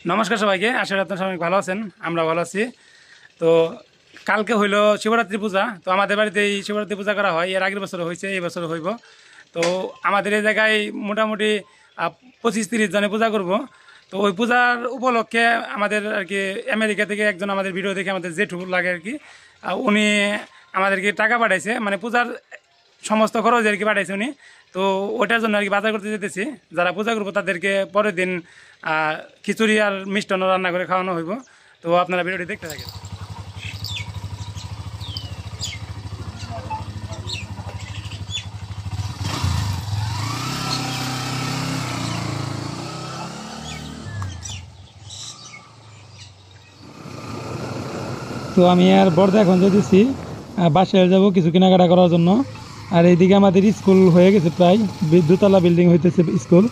নমস্কার সবাইকে, আশা করি আপনারা সবাই ভালো আছেন। আমরা ভালো আছি। তো কালকে হইলো শিবরাত্রি পূজা। তো আমাদের বাড়িতে এই শিবরাত্রি পূজা করা হয়, এর আগের বছর হয়েছে, এই বছর হইব। তো আমাদের এই জায়গায় মোটামুটি 25-30 জনে পূজা করব। তো ওই পূজার উপলক্ষে আমাদের আর কি আমেরিকা থেকে একজন আমাদের ভিডিও দেখে আমাদের জেঠু লাগে আর কি, উনি আমাদেরকে টাকা পাঠাইছে, মানে পূজার সমস্ত খরচ আর কি পাঠাইছে উনি। তো ওটার জন্য আর কি বাজার করতে যেতেছি। যারা পূজা করবো তাদেরকে পরের দিন খিচুড়ি আর মিষ্টান্ন রান্না করে খাওয়ানো হইব। তো আপনারা ভিডিওটি দেখতে থাকেন। তো আমি আর বর্দা এখন যেতেছি বাসায় যাব কিছু কেনাকাটা করার জন্য। আর এইদিকে আমাদের স্কুল হয়ে গেছে, প্রায় দোতলা বিল্ডিং হইতেছে স্কুল।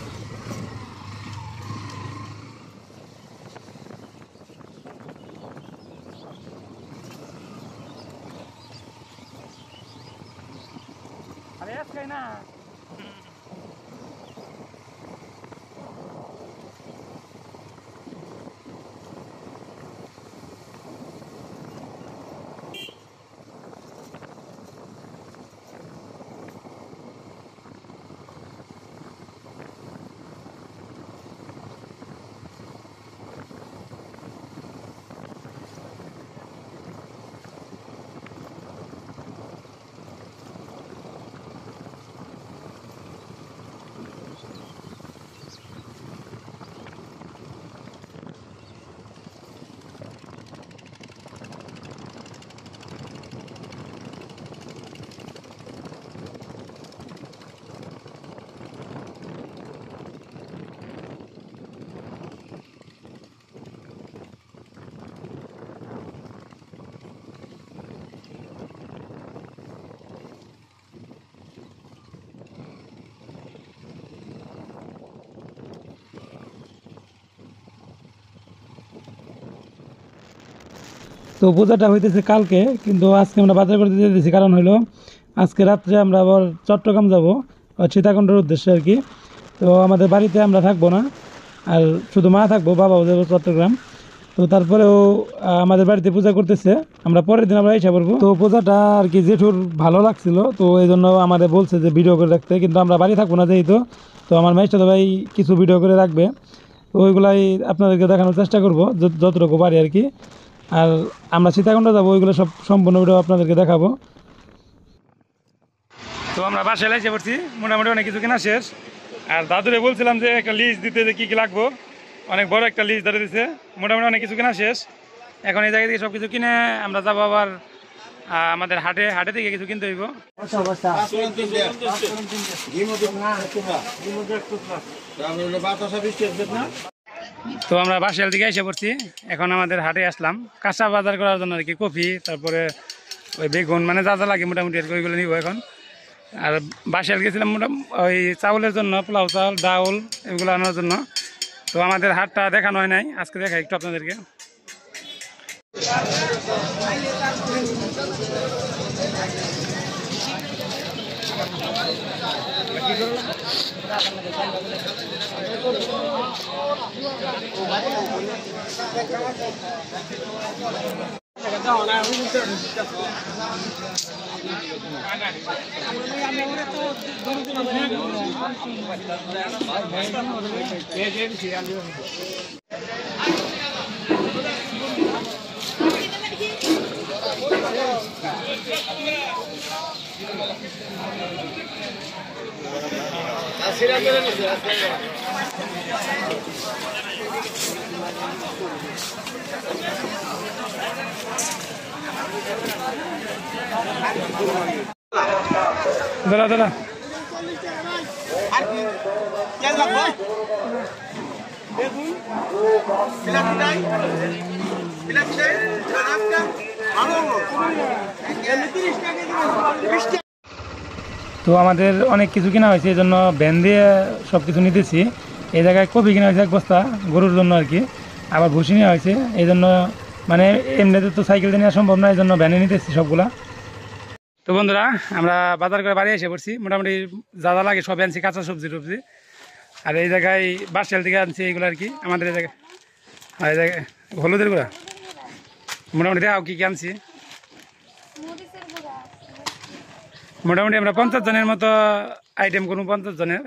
তো পূজাটা হইতেছে কালকে, কিন্তু আজকে আমরা বাজার করতে যেতেছি। কারণ হলো আজকে রাত্রে আমরা আবার চট্টগ্রাম যাব, সীতাকুণ্ডের উদ্দেশ্যে আর কি। তো আমাদের বাড়িতে আমরা থাকবো না, আর শুধু মা থাকবো, বাবাও যাবো চট্টগ্রাম। তো তারপরেও আমাদের বাড়িতে পূজা করতেছে, আমরা পরের দিন আমরা এসে পড়বো। তো পূজাটা আর কি জেঠুর ভালো লাগছিল, তো এই জন্য আমাদের বলছে যে ভিডিও করে রাখতে, কিন্তু আমরা বাড়ি থাকবো না যেহেতু। তো আমার মাইস্টার ভাই কিছু ভিডিও করে রাখবে, তো ওইগুলাই আপনাদেরকে দেখানোর চেষ্টা করবো যতটুকু পারি আর কি। আর আমরা সীতাকুণ্ড যাবো, ওইগুলো সব সম্পূর্ণ ভিডিও আপনাদেরকে দেখাবো। তো আমরা বাসায় এসে পড়ছি, মোটামুটি অনেক কিছু কেনা শেষ। আর দাদুরে বলছিলাম যে একটা লিস্ট দিতে, যে কী কী লাগবো। অনেক বড় একটা লিস্ট ধরে দিছে, মোটামুটি অনেক কিছু কেনা শেষ। এখন এই জায়গা থেকে সব কিছু কিনে আমরা যাবো আবার আমাদের হাটে থেকে কিছু কিনতে হইব। তো আমরা বাসার দিকে এসে পড়ছি, এখন আমাদের হাটে আসলাম কাঁচা বাজার করার জন্য আর কি। কফি, তারপরে ওই বেগুন, মানে যা যা লাগে মোটামুটি আর কি ওইগুলো নিব এখন। আর বাসায় গেছিলাম ওই চাউলের জন্য, পোলাও চাউল, ডাউল এগুলো আনার জন্য। তো আমাদের হাটটা দেখানো হয় নাই, আজকে দেখাই একটু আপনাদেরকে। দাদা দাদা তো আমাদের অনেক কিছু কেনা হয়েছে, এই জন্য ভ্যান দিয়ে সব কিছু নিতেছি। এই জায়গায় কপি কেনা হয়েছে এক বস্তা গরুর জন্য আর কি, আবার ভুসি নেওয়া হয়েছে। এই জন্য মানে এমনিতে তো সাইকেল দিয়ে নেওয়া সম্ভব না, এই জন্য ভ্যানে নিতেছি সবগুলা। তো বন্ধুরা, আমরা বাজার করে বাড়ি এসে পড়ছি, মোটামুটি যা যা লাগে সব আনছি, কাঁচা সবজি টবজি। আর এই জায়গায় বাসাল থেকে আনছি এইগুলো আর কি। আমাদের এই জায়গায় আর এই জায়গায় হলুদের গুঁড়া মোটামুটি দেখাও কি কি আনছি। মোটামুটি আমরা 50 জনের মতো আইটেম করবো, 50 জনের।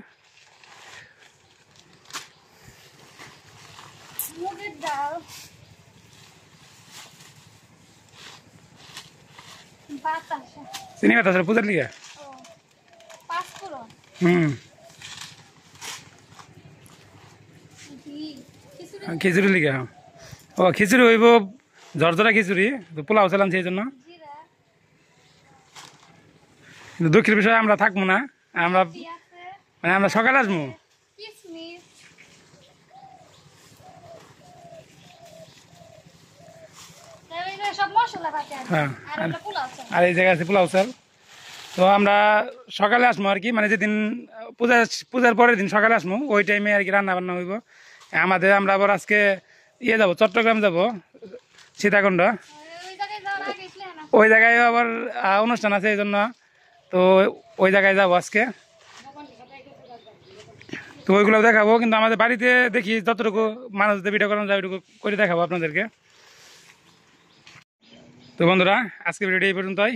চিনি বাতাসা পূজার লিগে খিচুড়ি লিগে। ও খিচুড়ি হইব ঝরঝরা খিচুড়ি, তো পোলাও চালান সেই জন্য। কিন্তু দুঃখের বিষয় আমরা থাকবো না, আমরা মানে আমরা সকালে আসবো। হ্যাঁ, আর এই জায়গায় আছে পোলাও চাল। তো আমরা সকালে আসবো আর কি, মানে যেদিন পূজার পরের দিন সকালে আসবো, ওই টাইমে আর কি রান্না বান্না হইব আমাদের। আমরা আবার আজকে যাবো চট্টগ্রাম, যাবো সীতাকুণ্ড, ওই জায়গায় আবার অনুষ্ঠান আছে এই জন্য। তো ওই জায়গায় যাবো আজকে, তো ওইগুলো দেখাবো। কিন্তু আমাদের বাড়িতে দেখি যতটুকু মানুষদের ভিডিও করানো যায় ওইটুকু করে দেখাবো আপনাদেরকে। তো বন্ধুরা, আজকে ভিডিওটি এই পর্যন্তই।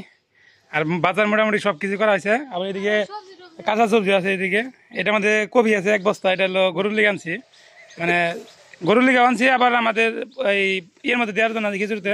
আর বাজার মোটামুটি সব কিছু করা হয়েছে। আবার এদিকে কাঁচা সবজি আছে, এদিকে এটার মধ্যে কপি আছে 1 বস্তা, এটা হলো গরুর লিগে আনছি, মানে গরুর লিগে আনছি। আবার আমাদের এই ইয়ের মধ্যে দেওয়ার জন্য খিচুড়িতে